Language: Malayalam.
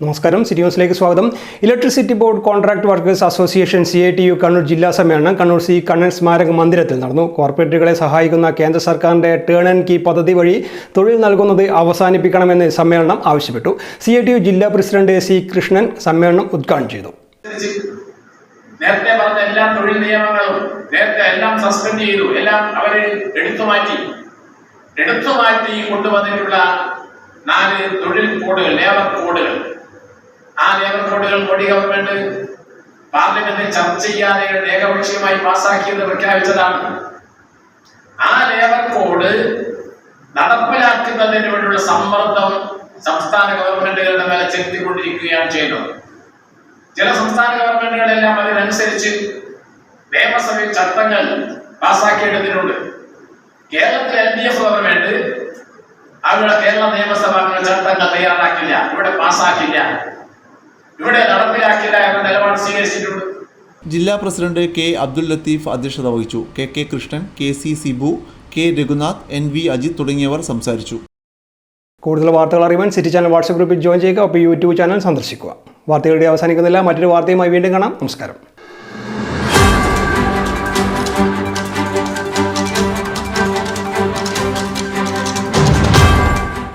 നമസ്കാരം, സിറ്റി ന്യൂസിലേക്ക് സ്വാഗതം. Electricity board contract workers association CITU Kannur ജില്ലാ സമ്മേളനം കണ്ണൂർ സി കണ്ണൻ സ്മാരക മന്ദിരത്തിൽ നടന്നു. കോർപ്പറേറ്റുകളെ സഹായിക്കുന്ന കേന്ദ്ര സർക്കാരിന്റെ ടേൺ ആൻഡ് കീ പദ്ധതി വഴി തൊഴിൽ നൽകുന്നത് അവസാനിപ്പിക്കണമെന്ന് സമ്മേളനം ആവശ്യപ്പെട്ടു. CITU ജില്ലാ പ്രസിഡന്റ് C കൃഷ്ണൻ സമ്മേളനം ഉദ്ഘാടനം ചെയ്തു. നേരത്തെ പറഞ്ഞ എല്ലാ തൊഴിൽ നിയമങ്ങളും എല്ലാം സസ്പെൻഡ് ചെയ്തു, എല്ലാം അവരെ എടുത്തു മാറ്റി കൊണ്ടുവന്നിട്ടുള്ള 4 തൊഴിൽ കോഡുകൾ, ലേബർ കോഡുകൾ. ആ ലേബർ കോഡുകൾ മോഡി ഗവൺമെന്റ് പാർലമെന്റിൽ ചർച്ച ചെയ്യാതെ ഏകപക്ഷീയമായി പാസാക്കിയെന്ന് പ്രഖ്യാപിച്ചതാണ്. ആ ലേബർ കോഡ് നടപ്പിലാക്കുന്നതിന് വേണ്ടിയുള്ള സമ്മർദ്ദം സംസ്ഥാന ഗവൺമെന്റുകളുടെ മേലെ ചെലുത്തിക്കൊണ്ടിരിക്കുകയാണ് ചെയ്യുന്നത്. ചില സംസ്ഥാന ഗവൺമെന്റുകളെല്ലാം അതിനനുസരിച്ച് നിയമസഭയിൽ ചട്ടങ്ങൾ പാസാക്കിയെടുത്തിട്ടുണ്ട്. കേരളത്തിലെ LDF ഗവൺമെന്റ് അവരുടെ കേരള നിയമസഭ ചട്ടങ്ങൾ തയ്യാറാക്കില്ല, ഇവിടെ പാസാക്കില്ല, ഇവിടെ നടപ്പിലാക്കില്ല എന്ന നിലപാട് സ്വീകരിച്ചിട്ടുണ്ട്. ജില്ലാ പ്രസിഡന്റ് K അബ്ദുൽ ലത്തീഫ് അധ്യക്ഷത വഹിച്ചു. KK Krishnan, KC Sibu, K Raghunath, NV Ajith തുടങ്ങിയവർ സംസാരിച്ചു. കൂടുതൽ വാർത്തകൾ അറിയാൻ സിറ്റി ചാനൽ വാട്സ്ആപ്പ് ഗ്രൂപ്പിൽ ജോയിൻ ചെയ്യുക. ഒപ്പം YouTube ചാനൽ സന്ദർശിക്കുക. വാർത്തകളുടെ അവസാനിക്കുന്നില്ല. മറ്റൊരു വാർത്തയുമായി വീണ്ടും കാണാം. നമസ്കാരം.